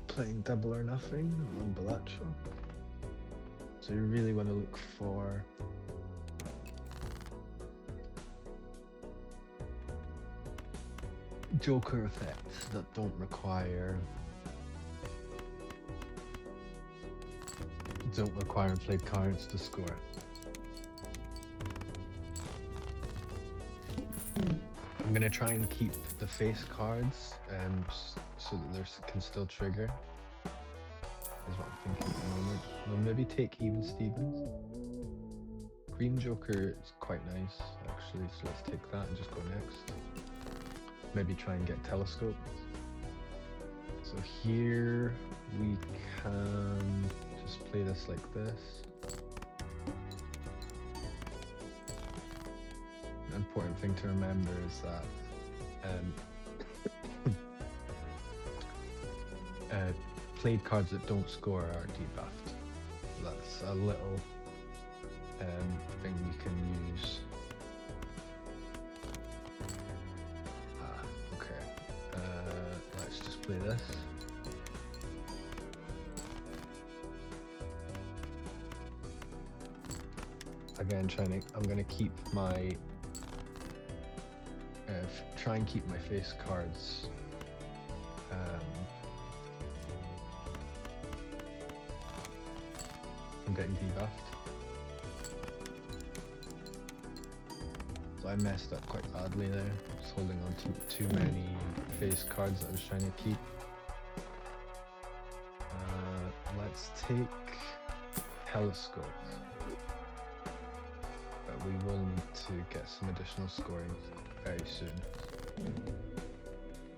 playing double or nothing on Balatro. So you really want to look for Joker effects that don't require played cards to score. I'm gonna try and keep the face cards so that they can still trigger. Is what I'm thinking at the moment. We'll maybe take even Stevens. Green Joker is quite nice actually, so let's take that and just go next. Maybe try and get Telescope. So here we can just play this like this. The important thing to remember is that played cards that don't score are debuffed. That's a little thing you can use. Okay. Let's just play this. Again, I'm gonna keep my try and keep my face cards from getting debuffed. So I messed up quite badly there, just holding on to too many face cards that I was trying to keep. Let's take Telescope. But we will need to get some additional scoring very soon.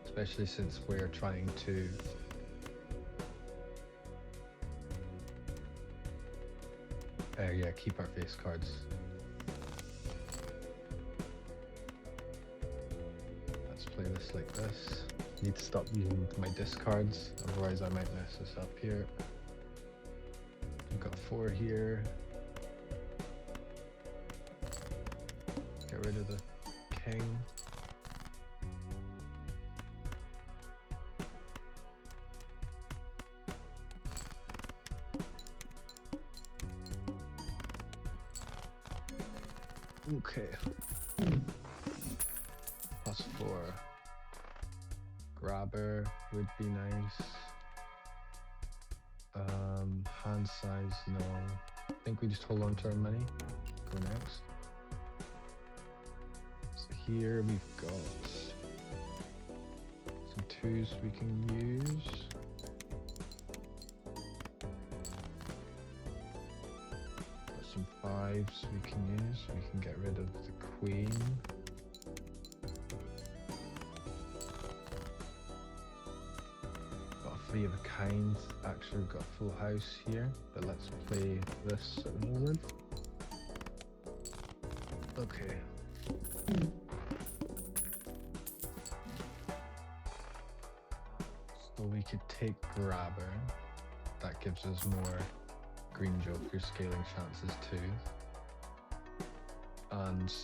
Especially since we're trying to keep our face cards. Let's play this like this. Need to stop using my discards, otherwise I might mess this up here. I've got 4 here. Get rid of the king. Okay. +4. Grabber would be nice. Hand size, no. I think we just hold on to our money. Go next. So here we've got some 2s we can use. Got some 5s we can use. We can get rid of the queen. Of a kind. Actually, we've got a full house here, but let's play this at the moment. Okay. So we could take Grabber. That gives us more Green Joker scaling chances too. And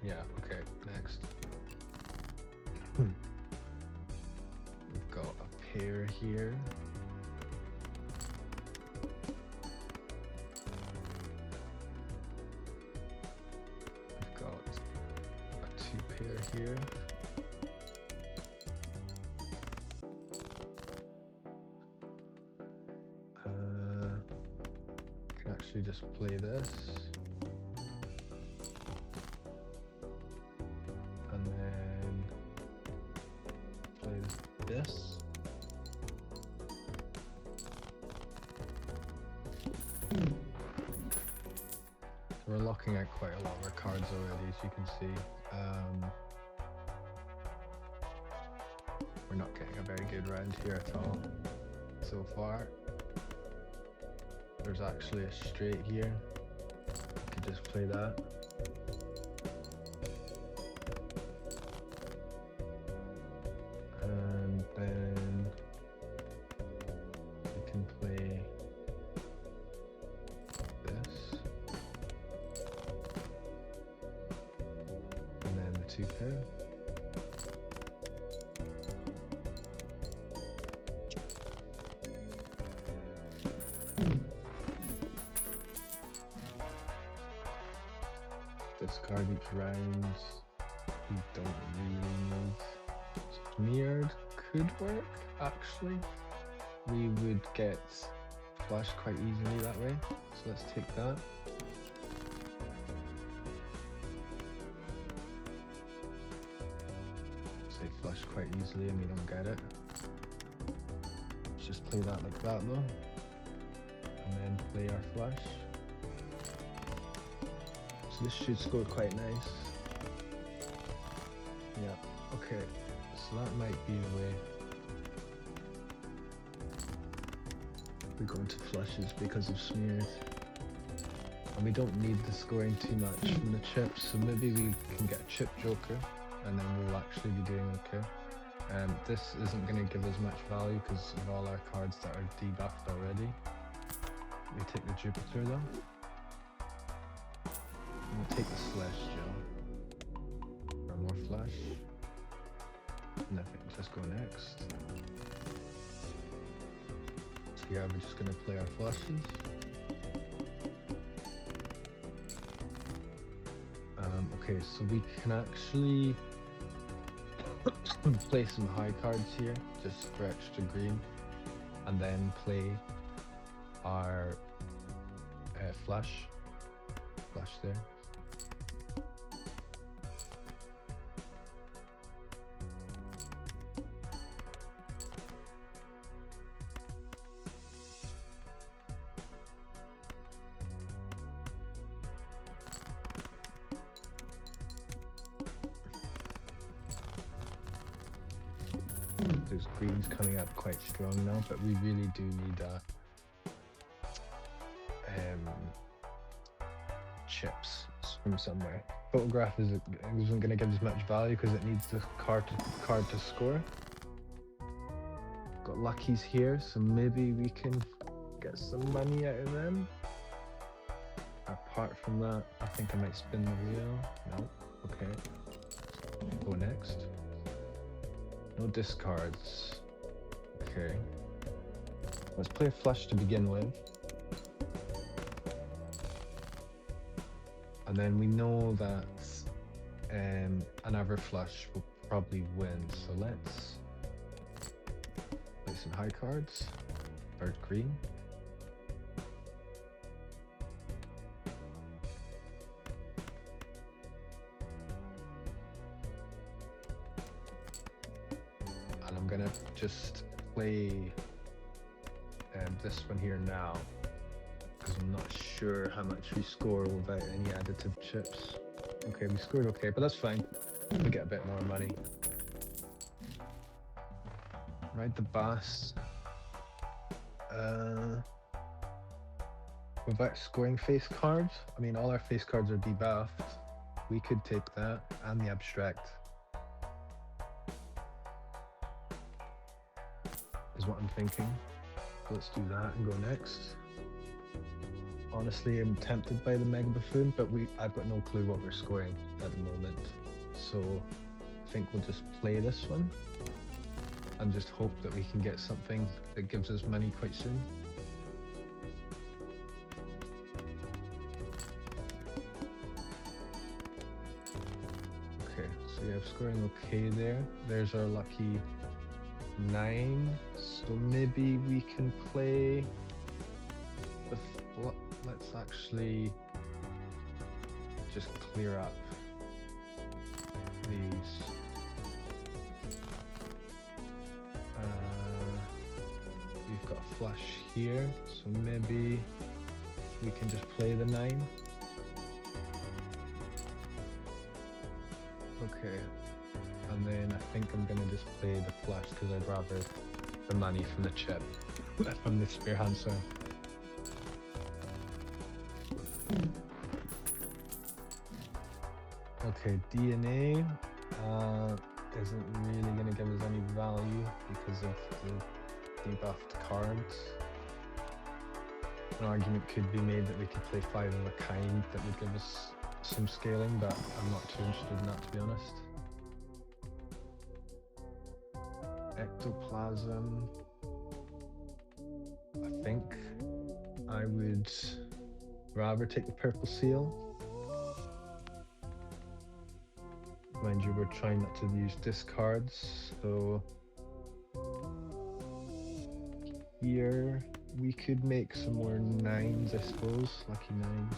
yeah, okay, next. We've got a pair here. We've got a 2 pair here. Can actually just play this. And then play this. So we're locking out quite a lot of our cards already, as you can see. We're not getting a very good round here at all so far. There's actually a straight here. You could just play that. And then we can play this. And then the 2 pair. discard each round. We don't really need. Smeared could work, actually. We would get flush quite easily that way, so let's take that. Say flush quite easily and we don't get it. Let's just play that like that though. And then play our flush. So this should score quite nice. Yeah, okay. So that might be the way. We go into flushes because of smeared. And we don't need the scoring too much from the chips, so maybe we can get a chip joker and then we'll actually be doing okay. This isn't going to give us much value because of all our cards that are debuffed already. We take the Jupiter though. And we'll take the Celestial for more flush. And I think we'll just go next. So yeah, we're just going to play our flushes. Okay, so we can actually play some high cards here, just for extra green, and then play our flush there. Those greens coming up quite strong now, but we really do need chips from somewhere. Photograph isn't going to give us much value because it needs the card to score. Got luckies here, so maybe we can get some money out of them. Apart from that, I think I might spin the wheel. No, okay. Go next. No discards. Okay. Let's play a flush to begin with. And then we know that another flush will probably win. So let's play some high cards. Bird green. And I'm gonna just play this one here now, because I'm not sure how much we score without any additive chips. Okay, we scored okay, but that's fine. We get a bit more money. Ride the bus. Without scoring face cards, I mean, all our face cards are debuffed. We could take that and the abstract. Is what I'm thinking. Let's do that and go next. Honestly, I'm tempted by the Mega Buffoon, but I've got no clue what we're scoring at the moment. So I think we'll just play this one and just hope that we can get something that gives us money quite soon. Okay, so yeah, scoring okay there. There's our lucky 9. So maybe we can play the let's actually just clear up these. We've got a flush here, so maybe we can just play the 9. Okay, and then I think I'm gonna just play the flush because I'd rather the money from the chip from the spear handsome. Okay, DNA isn't really going to give us any value because of the debuffed cards. An argument could be made that we could play 5 of a kind that would give us some scaling, but I'm not too interested in that, to be honest. Ectoplasm. I think I would rather take the purple seal. Mind you, we're trying not to use discards, so here we could make some more nines, I suppose, lucky nines.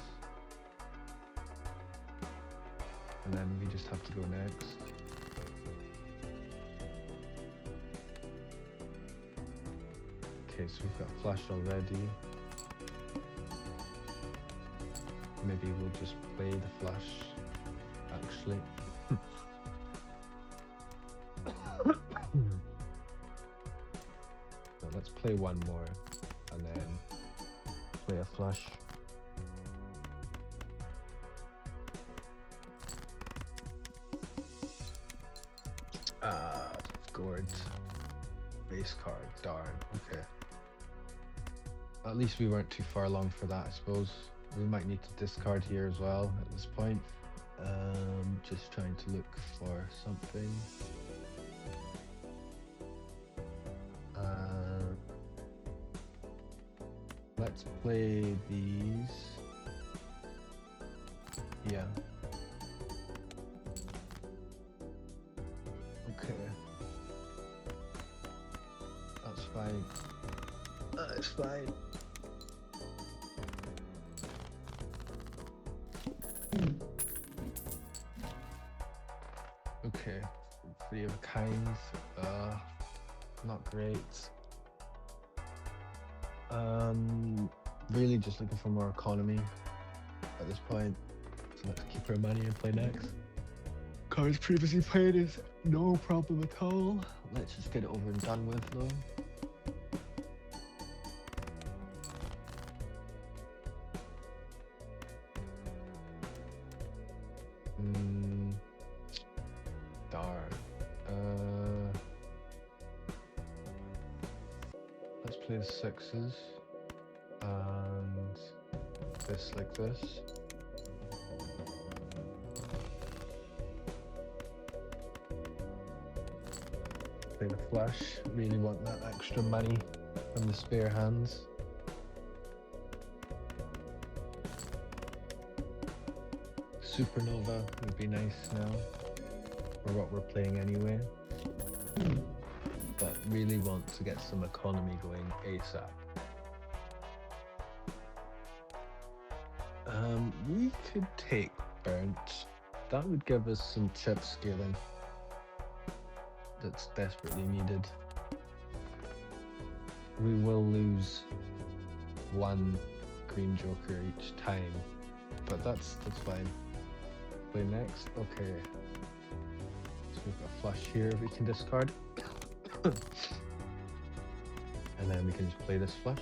And then we just have to go next. Okay, so we've got flush already. Maybe we'll just play the flush, actually. So let's play one more and then play a flush. Scored. Base card, darn. Okay. At least we weren't too far along for that, I suppose. We might need to discard here as well at this point. Just trying to look for something. Let's play these. Yeah. Okay. That's fine. That's fine. Okay. 3 of kinds. Not great. Really just looking for more economy at this point. So let's keep our money and play next. Cards previously played is no problem at all. Let's just get it over and done with though. Darn. Let's play the sixes. And this like this. Play the flush. Really want that extra money from the spare hands. Supernova would be nice now, for what we're playing anyway. But really want to get some economy going ASAP. We could take burnt. That would give us some chip scaling that's desperately needed. We will lose 1 green joker each time, but that's fine. Play next. Okay. So we've got a flush here we can discard. And then we can just play this flush.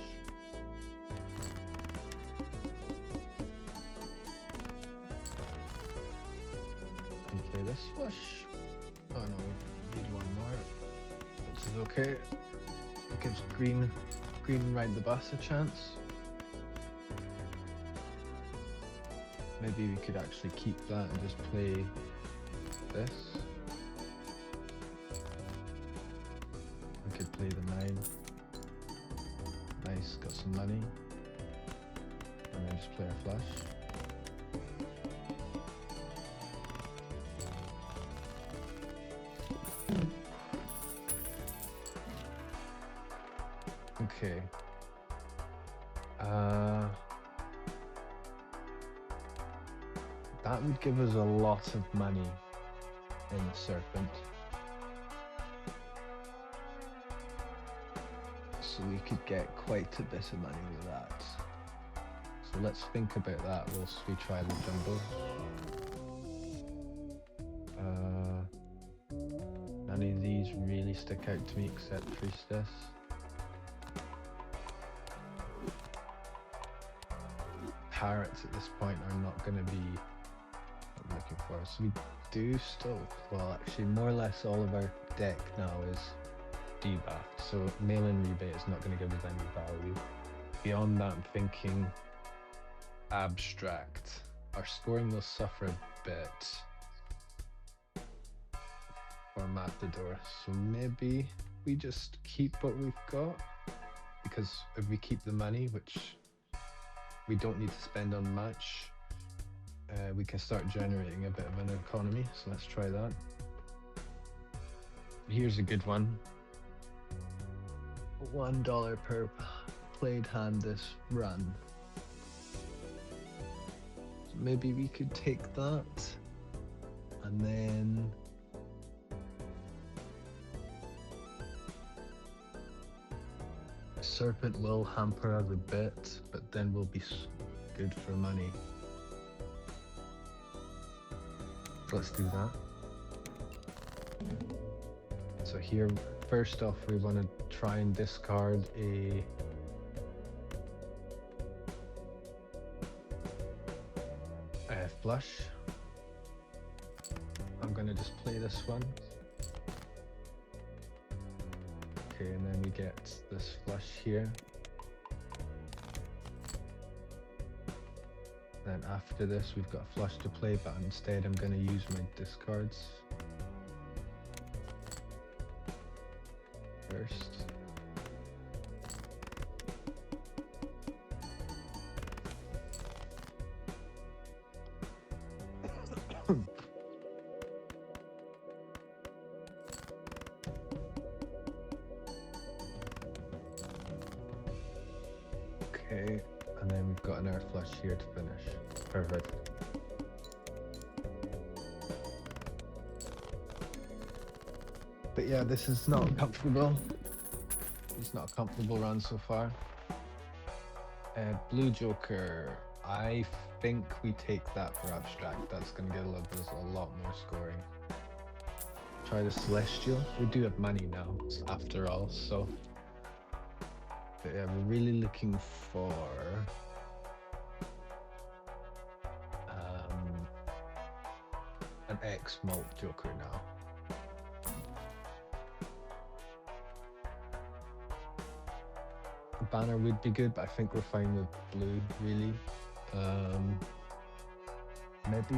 And play this flush. Oh no, we need one more. Which is okay. It gives green ride the bus a chance. Maybe we could actually keep that and just play this. We could play the 9. Nice, got some money. And then just play a flush. Okay. That would give us a lot of money in the serpent. So we could get quite a bit of money with that. So let's think about that whilst we try the jumbo. None of these really stick out to me except Priestess. Parrots at this point are not going to be what I'm looking for. So we do still, well actually more or less all of our deck now is debuffed. So mail-in rebate is not going to give us any value. Beyond that I'm thinking abstract. Our scoring will suffer a bit for Matador. So maybe we just keep what we've got. Because if we keep the money, which we don't need to spend on much, we can start generating a bit of an economy. So let's try that. Here's a good one. $1 per played hand this run. So maybe we could take that and then Serpent will hamper us a bit, but then we'll be good for money. So let's do that. So here, first off, we want to try and discard a flush. I'm going to just play this one. Okay, and then we get this flush here. Then after this, we've got a flush to play, but instead I'm going to use my discards first. Okay, and then we've got an air flush here to finish. Perfect. But yeah, this is not comfortable. It's not a comfortable run so far. Blue Joker, I think we take that for abstract. That's going to get us a lot more scoring. Try the Celestial. We do have money now, after all, so. But yeah, we're really looking for an X-Malt Joker now. Banner would be good, but I think we're fine with blue, really. Maybe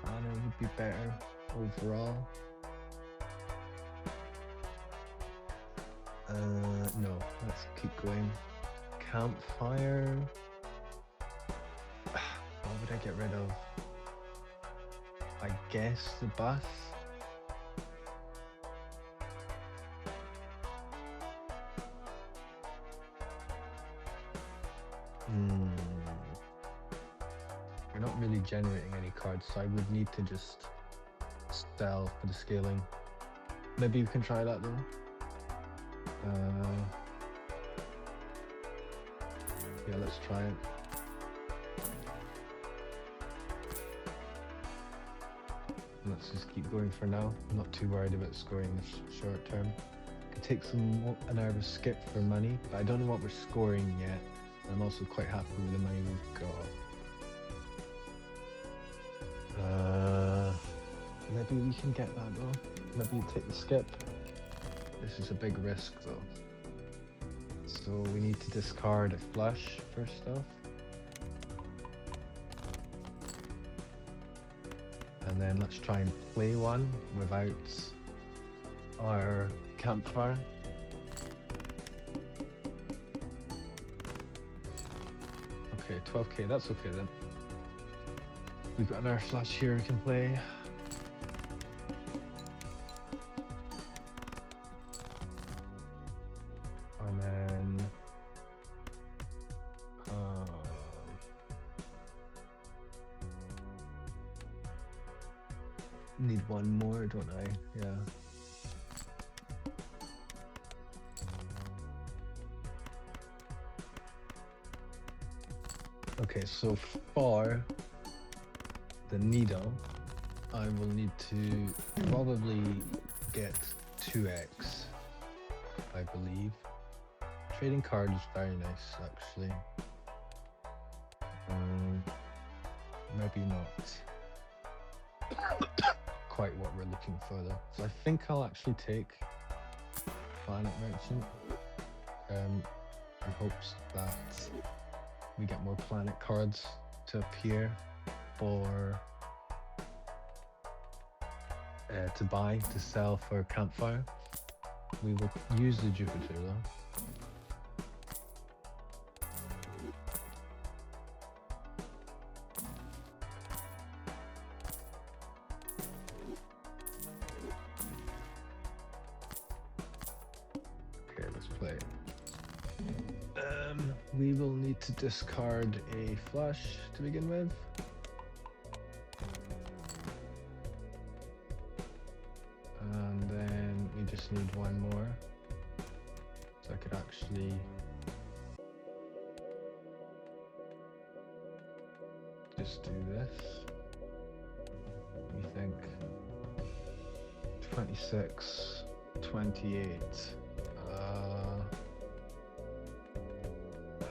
banner would be better overall. No, let's keep going. Campfire. What would I get rid of? I guess the bus. We're not really generating any cards, so I would need to just sell for the scaling. Maybe you can try that though. Yeah, let's try it. Let's just keep going for now. I'm not too worried about scoring this short term. Could take an hour of skip for money, but I don't know what we're scoring yet. I'm also quite happy with the money we've got. Maybe we can get that though. Maybe take the skip. This is a big risk though. So we need to discard a flush first off. And then let's try and play one without our campfire. Okay, 12k, that's okay then. We've got an air flush here we can play. And then need one more, don't I? Yeah. Okay, so for the needle, I will need to probably get 2x, I believe. Trading card is very nice, actually. Maybe not quite what we're looking for though. So I think I'll actually take Planet Merchant in hopes that we get more planet cards to appear for to buy, to sell for Campfire. We will use the Jupiter though. play. We will need to discard a flush to begin with. And then we just need one more. So I could actually just do this. We think 26, 28.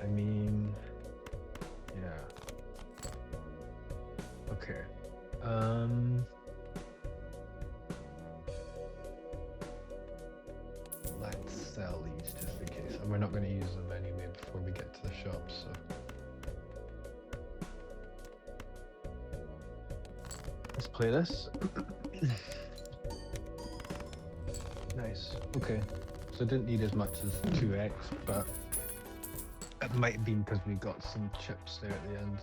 I mean, yeah. Okay. Let's sell these just in case. And we're not going to use them anyway before we get to the shop, so. Let's play this. Nice. Okay. So I didn't need as much as 2x, but it might have been because we got some chips there at the end.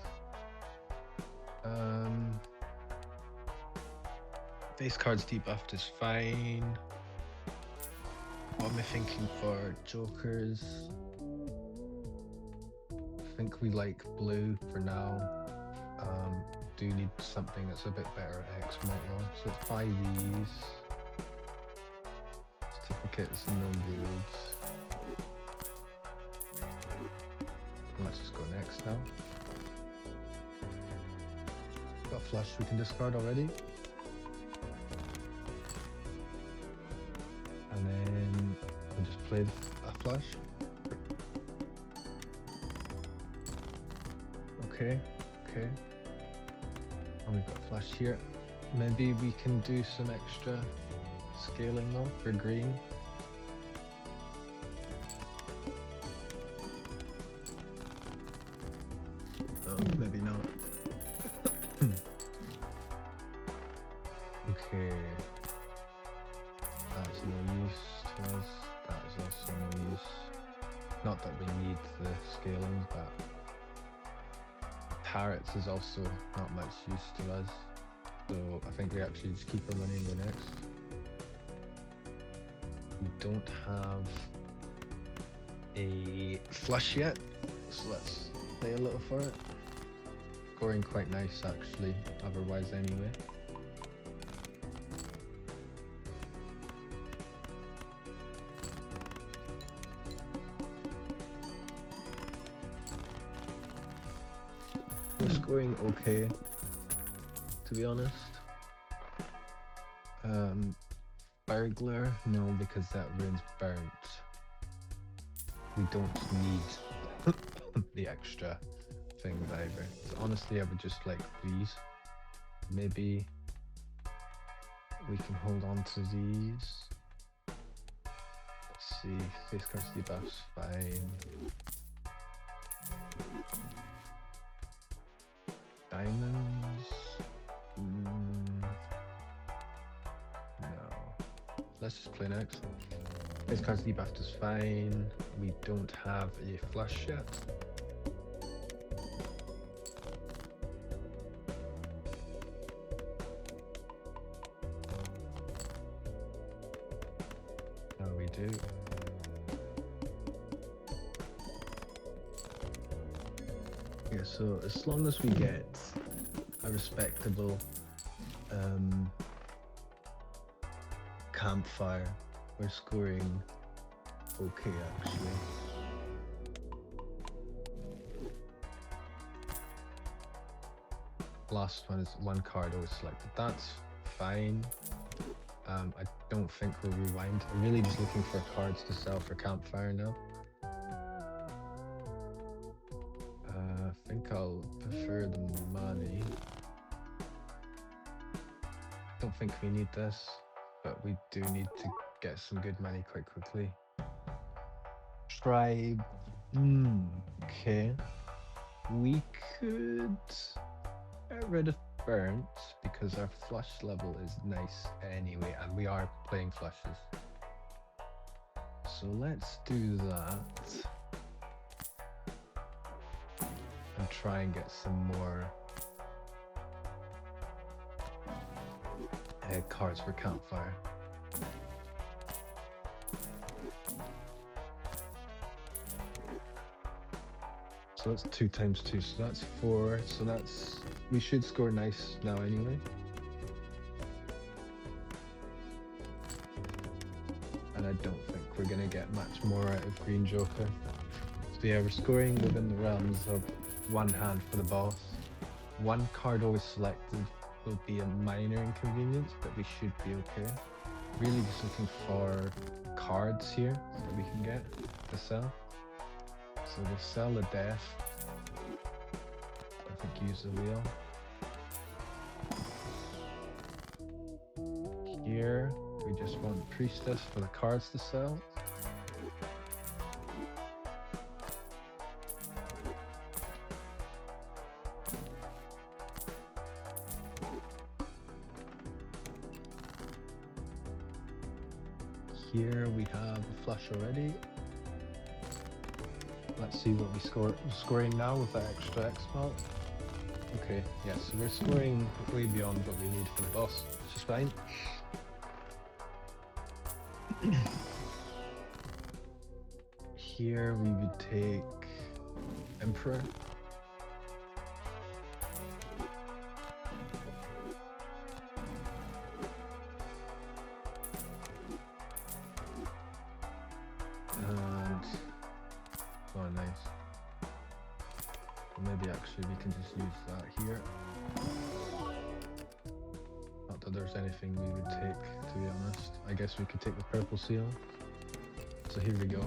Face cards debuffed is fine. What am I thinking for jokers? I think we like blue for now. Do need something that's a bit better at X model. So let's buy these. Certificates and no goods. Let's just go next now. Got a flush we can discard already. And then we'll just play a flush. Okay, okay. And we've got a flush here. Maybe we can do some extra scaling though for green. Oh, maybe not. Okay. That's no use to us. That is also no use. Not that we need the scaling, but parrots is also not much use to us. So I think we actually just keep our money and go next. We don't have a flush yet, so let's play a little for it. Scoring quite nice actually, otherwise anyway. We're scoring okay, to be honest. Burglar, no, because that ruins burnt. We don't need the extra things either. So honestly, I would just like these. Maybe we can hold on to these. Let's see, face cards debuffs, fine. Diamonds. No. Let's just play next. Face cards debuffed is fine. We don't have a flush yet. Now we do. Yeah, so as long as we get a respectable campfire, we're scoring okay actually. Last one is one card always selected. That's fine. I don't think we'll rewind. I'm really just looking for cards to sell for campfire now. I think I'll prefer the money. Don't think we need this, but we do need to get some good money quite quickly. Tribe. Okay. We could get rid of burnt because our flush level is nice anyway, and we are playing flushes. So let's do that. And try and get some more cards for campfire. So that's 2 times 2, so that's 4. So that's, we should score nice now anyway. And I don't think we're gonna get much more out of Green Joker. So yeah, we're scoring within the realms of 1 hand for the boss. 1 card always selected will be a minor inconvenience, but we should be okay. Really just looking for cards here that we can get to sell. So we'll sell the death. I think use the wheel. Here, we just want Priestess for the cards to sell. Here we have a flush already. Let's see what we score. We're scoring now with that extra X mark. Okay, yeah, so we're scoring way beyond what we need for the boss, which is fine. Here we would take Emperor. And oh, nice. Well, maybe actually we can just use that here. Not that there's anything we would take, to be honest. I guess we could take the purple seal. So here we go.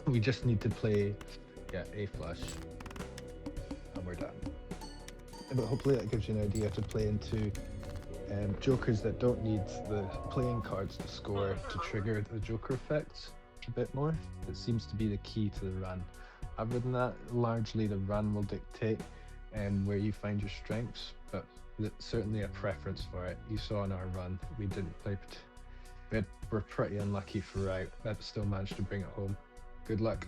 We just need to play, yeah, a flush, and we're done. But hopefully that gives you an idea to play into jokers that don't need the playing cards to score to trigger the joker effects a bit more. It seems to be the key to the run. Other than that, largely the run will dictate where you find your strengths, but certainly a preference for it. You saw in our run, we didn't play, we're pretty unlucky throughout, but still managed to bring it home. Good luck.